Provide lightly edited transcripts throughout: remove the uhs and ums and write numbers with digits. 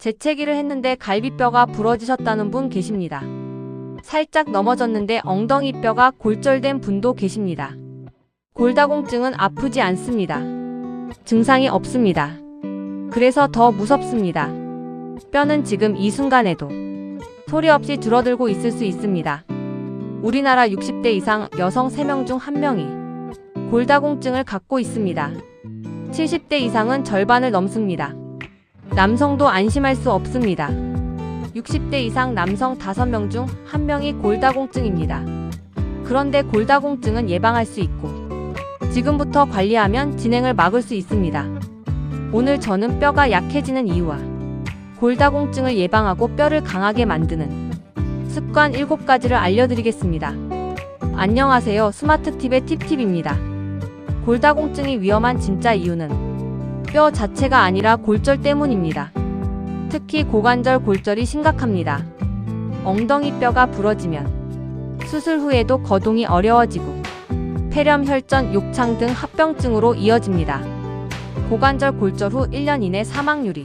재채기를 했는데 갈비뼈가 부러지셨다는 분 계십니다. 살짝 넘어졌는데 엉덩이뼈가 골절된 분도 계십니다. 골다공증은 아프지 않습니다. 증상이 없습니다. 그래서 더 무섭습니다. 뼈는 지금 이 순간에도 소리 없이 줄어들고 있을 수 있습니다. 우리나라 60대 이상 여성 3명 중 1명이 골다공증을 갖고 있습니다. 70대 이상은 절반을 넘습니다. 남성도 안심할 수 없습니다. 60대 이상 남성 5명 중 1명이 골다공증입니다. 그런데 골다공증은 예방할 수 있고 지금부터 관리하면 진행을 막을 수 있습니다. 오늘 저는 뼈가 약해지는 이유와 골다공증을 예방하고 뼈를 강하게 만드는 습관 7가지를 알려드리겠습니다. 안녕하세요. 스마트팁의 팁팁입니다. 골다공증이 위험한 진짜 이유는 뼈 자체가 아니라 골절 때문입니다. 특히 고관절 골절이 심각합니다. 엉덩이 뼈가 부러지면 수술 후에도 거동이 어려워지고 폐렴, 혈전, 욕창 등 합병증으로 이어집니다. 고관절 골절 후 1년 이내 사망률이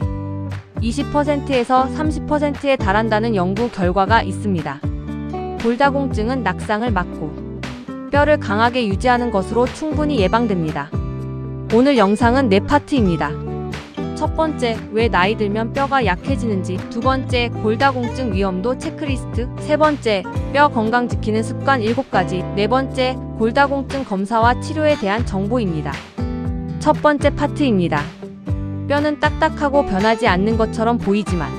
20%에서 30%에 달한다는 연구 결과가 있습니다. 골다공증은 낙상을 막고 뼈를 강하게 유지하는 것으로 충분히 예방됩니다. 오늘 영상은 4파트입니다. 첫 번째, 왜 나이 들면 뼈가 약해지는지. 두 번째, 골다공증 위험도 체크리스트. 세 번째, 뼈 건강 지키는 습관 7가지. 네 번째, 골다공증 검사와 치료에 대한 정보입니다. 첫 번째 파트입니다. 뼈는 딱딱하고 변하지 않는 것처럼 보이지만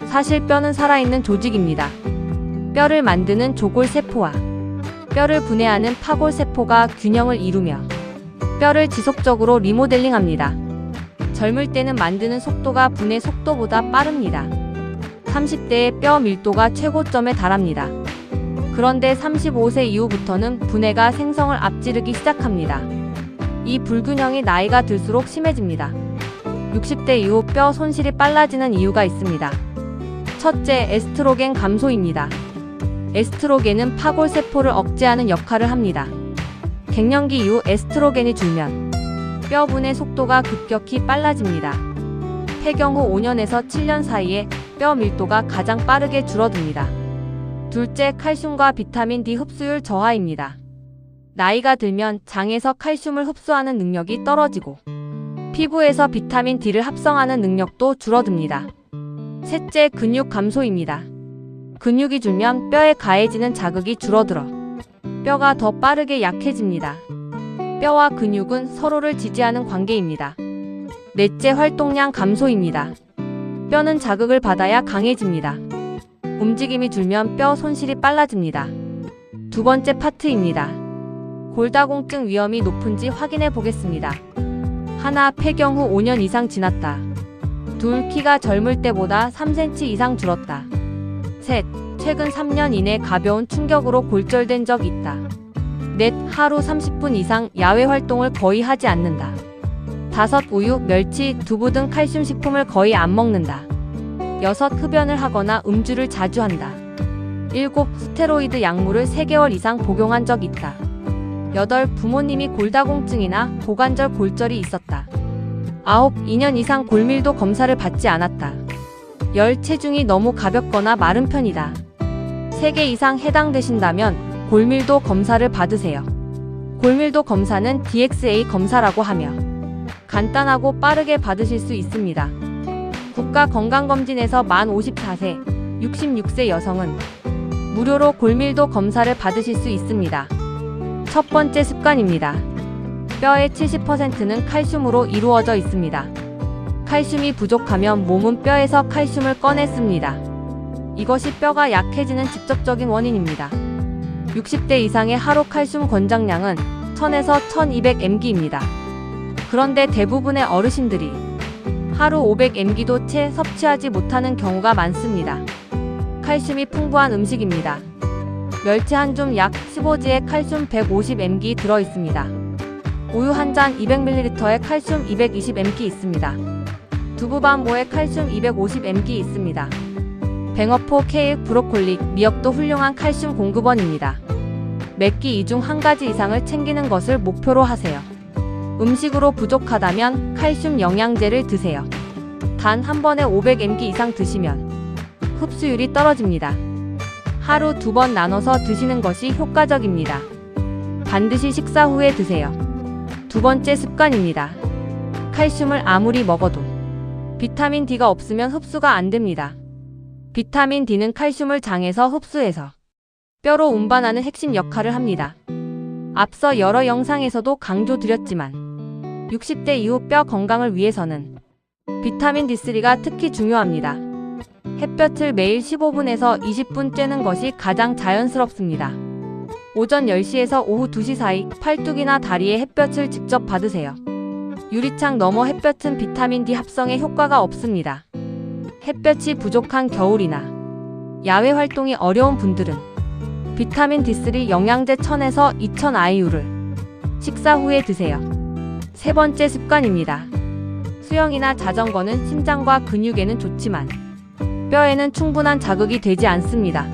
사실 뼈는 살아있는 조직입니다. 뼈를 만드는 조골세포와 뼈를 분해하는 파골세포가 균형을 이루며 뼈를 지속적으로 리모델링합니다. 젊을 때는 만드는 속도가 분해 속도보다 빠릅니다. 30대의 뼈 밀도가 최고점에 달합니다. 그런데 35세 이후부터는 분해가 생성을 앞지르기 시작합니다. 이 불균형이 나이가 들수록 심해집니다. 60대 이후 뼈 손실이 빨라지는 이유가 있습니다. 첫째, 에스트로겐 감소입니다. 에스트로겐은 파골세포를 억제하는 역할을 합니다. 갱년기 이후 에스트로겐이 줄면 뼈 분해 속도가 급격히 빨라집니다. 폐경 후 5년에서 7년 사이에 뼈 밀도가 가장 빠르게 줄어듭니다. 둘째, 칼슘과 비타민 D 흡수율 저하입니다. 나이가 들면 장에서 칼슘을 흡수하는 능력이 떨어지고 피부에서 비타민 D를 합성하는 능력도 줄어듭니다. 셋째, 근육 감소입니다. 근육이 줄면 뼈에 가해지는 자극이 줄어들어 뼈가 더 빠르게 약해집니다. 뼈와 근육은 서로를 지지하는 관계입니다. 넷째, 활동량 감소입니다. 뼈는 자극을 받아야 강해집니다. 움직임이 줄면 뼈 손실이 빨라집니다. 두 번째 파트입니다. 골다공증 위험이 높은지 확인해 보겠습니다. 하나, 폐경 후 5년 이상 지났다. 둘, 키가 젊을 때보다 3cm 이상 줄었다. 셋, 최근 3년 이내 가벼운 충격으로 골절된 적 있다. 넷, 하루 30분 이상 야외 활동을 거의 하지 않는다. 다섯, 우유, 멸치, 두부 등 칼슘 식품을 거의 안 먹는다. 여섯, 흡연을 하거나 음주를 자주 한다. 일곱, 스테로이드 약물을 3개월 이상 복용한 적 있다. 여덟, 부모님이 골다공증이나 고관절 골절이 있었다. 아홉, 2년 이상 골밀도 검사를 받지 않았다. 열, 체중이 너무 가볍거나 마른 편이다. 3개 이상 해당되신다면 골밀도 검사를 받으세요. 골밀도 검사는 DXA 검사라고 하며 간단하고 빠르게 받으실 수 있습니다. 국가건강검진에서 만 54세, 66세 여성은 무료로 골밀도 검사를 받으실 수 있습니다. 첫 번째 습관입니다. 뼈의 70%는 칼슘으로 이루어져 있습니다. 칼슘이 부족하면 몸은 뼈에서 칼슘을 꺼내씁니다. 이것이 뼈가 약해지는 직접적인 원인입니다. 60대 이상의 하루 칼슘 권장량은 1000에서 1200mg입니다. 그런데 대부분의 어르신들이 하루 500mg도 채 섭취하지 못하는 경우가 많습니다. 칼슘이 풍부한 음식입니다. 멸치 한 줌 약 15g에 칼슘 150mg 들어있습니다. 우유 한 잔 200ml에 칼슘 220mg 있습니다. 두부 반 모에 칼슘 250mg 있습니다. 뱅어포, 케일, 브로콜리, 미역도 훌륭한 칼슘 공급원입니다. 매끼 이 중 한 가지 이상을 챙기는 것을 목표로 하세요. 음식으로 부족하다면 칼슘 영양제를 드세요. 단 한 번에 500mg 이상 드시면 흡수율이 떨어집니다. 하루 2번 나눠서 드시는 것이 효과적입니다. 반드시 식사 후에 드세요. 두 번째 습관입니다. 칼슘을 아무리 먹어도 비타민 D가 없으면 흡수가 안 됩니다. 비타민 D는 칼슘을 장에서 흡수해서 뼈로 운반하는 핵심 역할을 합니다. 앞서 여러 영상에서도 강조드렸지만 60대 이후 뼈 건강을 위해서는 비타민 D3가 특히 중요합니다. 햇볕을 매일 15분에서 20분 쬐는 것이 가장 자연스럽습니다. 오전 10시에서 오후 2시 사이 팔뚝이나 다리에 햇볕을 직접 받으세요. 유리창 너머 햇볕은 비타민 D 합성에 효과가 없습니다. 햇볕이 부족한 겨울이나 야외 활동이 어려운 분들은 비타민 D3 영양제 1000에서 2000IU를 식사 후에 드세요. 세 번째 습관입니다. 수영이나 자전거는 심장과 근육에는 좋지만 뼈에는 충분한 자극이 되지 않습니다.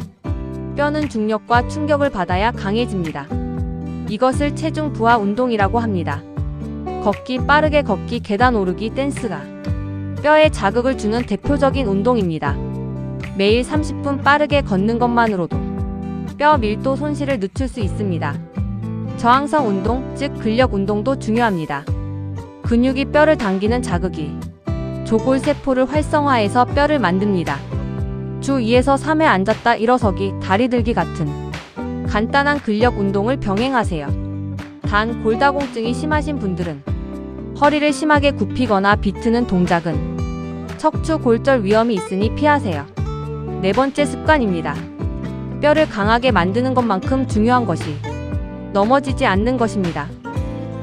뼈는 중력과 충격을 받아야 강해집니다. 이것을 체중 부하 운동이라고 합니다. 걷기, 빠르게 걷기, 계단 오르기, 댄스가 뼈에 자극을 주는 대표적인 운동입니다. 매일 30분 빠르게 걷는 것만으로도 뼈 밀도 손실을 늦출 수 있습니다. 저항성 운동, 즉 근력 운동도 중요합니다. 근육이 뼈를 당기는 자극이 조골세포를 활성화해서 뼈를 만듭니다. 주 2에서 3회 앉았다 일어서기, 다리 들기 같은 간단한 근력 운동을 병행하세요. 단 골다공증이 심하신 분들은 허리를 심하게 굽히거나 비트는 동작은 척추 골절 위험이 있으니 피하세요. 네 번째 습관입니다. 뼈를 강하게 만드는 것만큼 중요한 것이 넘어지지 않는 것입니다.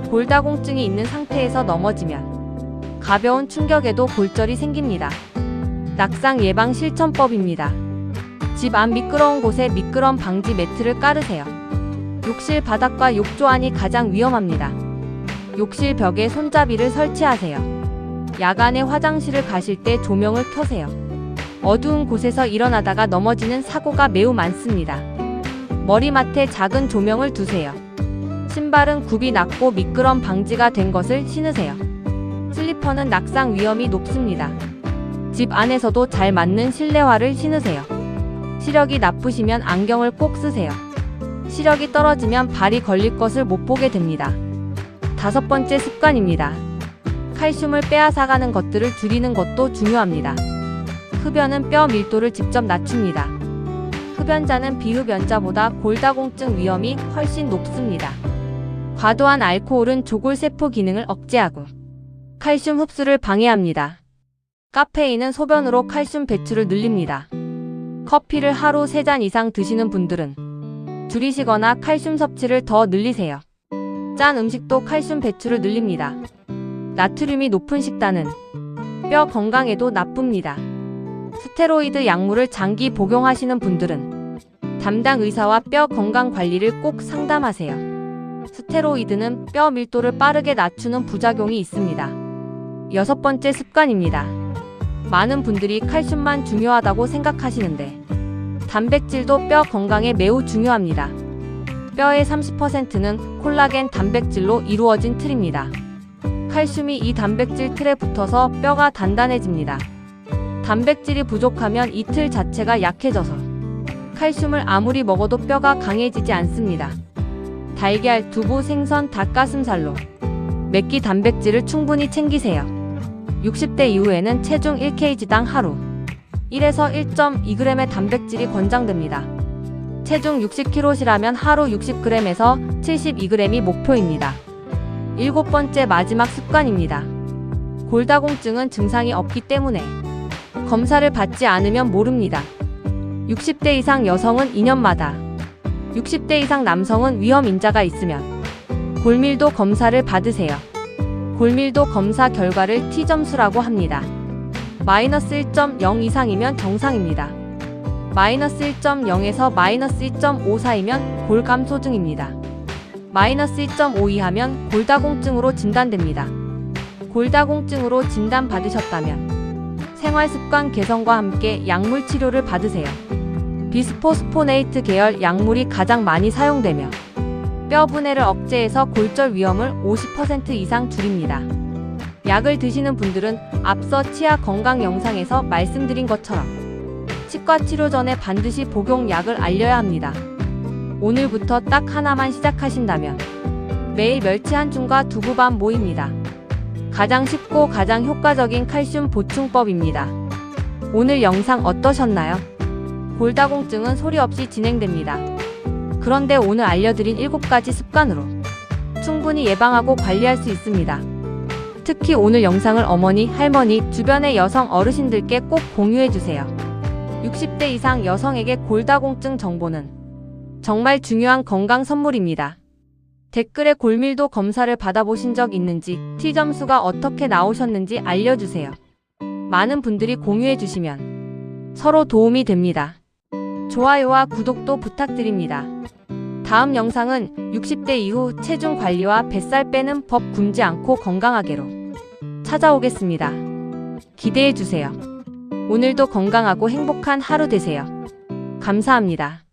골다공증이 있는 상태에서 넘어지면 가벼운 충격에도 골절이 생깁니다. 낙상 예방 실천법입니다. 집 안 미끄러운 곳에 미끄럼 방지 매트를 깔으세요. 욕실 바닥과 욕조 안이 가장 위험합니다. 욕실 벽에 손잡이를 설치하세요. 야간에 화장실을 가실 때 조명을 켜세요. 어두운 곳에서 일어나다가 넘어지는 사고가 매우 많습니다. 머리맡에 작은 조명을 두세요. 신발은 굽이 낮고 미끄럼 방지가 된 것을 신으세요. 슬리퍼는 낙상 위험이 높습니다. 집 안에서도 잘 맞는 실내화를 신으세요. 시력이 나쁘시면 안경을 꼭 쓰세요. 시력이 떨어지면 발이 걸릴 것을 못 보게 됩니다. 다섯 번째 습관입니다. 칼슘을 빼앗아가는 것들을 줄이는 것도 중요합니다. 흡연은 뼈 밀도를 직접 낮춥니다. 흡연자는 비흡연자보다 골다공증 위험이 훨씬 높습니다. 과도한 알코올은 조골세포 기능을 억제하고 칼슘 흡수를 방해합니다. 카페인은 소변으로 칼슘 배출을 늘립니다. 커피를 하루 3잔 이상 드시는 분들은 줄이시거나 칼슘 섭취를 더 늘리세요. 짠 음식도 칼슘 배출을 늘립니다. 나트륨이 높은 식단은 뼈 건강에도 나쁩니다. 스테로이드 약물을 장기 복용하시는 분들은 담당 의사와 뼈 건강 관리를 꼭 상담하세요. 스테로이드는 뼈 밀도를 빠르게 낮추는 부작용이 있습니다. 여섯 번째 습관입니다. 많은 분들이 칼슘만 중요하다고 생각하시는데 단백질도 뼈 건강에 매우 중요합니다. 뼈의 30%는 콜라겐 단백질로 이루어진 틀입니다. 칼슘이 이 단백질 틀에 붙어서 뼈가 단단해집니다. 단백질이 부족하면 이 틀 자체가 약해져서 칼슘을 아무리 먹어도 뼈가 강해지지 않습니다. 달걀, 두부, 생선, 닭가슴살로 몇 끼 단백질을 충분히 챙기세요. 60대 이후에는 체중 1kg당 하루 1에서 1.2g의 단백질이 권장됩니다. 체중 60kg시라면 하루 60g에서 72g이 목표입니다. 일곱 번째 마지막 습관입니다. 골다공증은 증상이 없기 때문에 검사를 받지 않으면 모릅니다. 60대 이상 여성은 2년마다, 60대 이상 남성은 위험 인자가 있으면 골밀도 검사를 받으세요. 골밀도 검사 결과를 T점수라고 합니다. 마이너스 1.0 이상이면 정상입니다. 마이너스 1.0에서 마이너스 2.5 사이면 골감소증입니다. 마이너스 2.5 이하면 골다공증으로 진단됩니다. 골다공증으로 진단받으셨다면 생활습관 개선과 함께 약물 치료를 받으세요. 비스포스포네이트 계열 약물이 가장 많이 사용되며 뼈 분해를 억제해서 골절 위험을 50% 이상 줄입니다. 약을 드시는 분들은 앞서 치아 건강 영상에서 말씀드린 것처럼 치과 치료 전에 반드시 복용약을 알려야 합니다. 오늘부터 딱 하나만 시작하신다면 매일 멸치 한 줌과 두부밥 모입니다. 가장 쉽고 가장 효과적인 칼슘 보충법입니다. 오늘 영상 어떠셨나요? 골다공증은 소리 없이 진행됩니다. 그런데 오늘 알려드린 7가지 습관으로 충분히 예방하고 관리할 수 있습니다. 특히 오늘 영상을 어머니, 할머니, 주변의 여성 어르신들께 꼭 공유해주세요. 60대 이상 여성에게 골다공증 정보는 정말 중요한 건강 선물입니다. 댓글에 골밀도 검사를 받아보신 적 있는지, T점수가 어떻게 나오셨는지 알려주세요. 많은 분들이 공유해주시면 서로 도움이 됩니다. 좋아요와 구독도 부탁드립니다. 다음 영상은 60대 이후 체중 관리와 뱃살 빼는 법 굶지 않고 건강하게로 찾아오겠습니다. 기대해주세요. 오늘도 건강하고 행복한 하루 되세요. 감사합니다.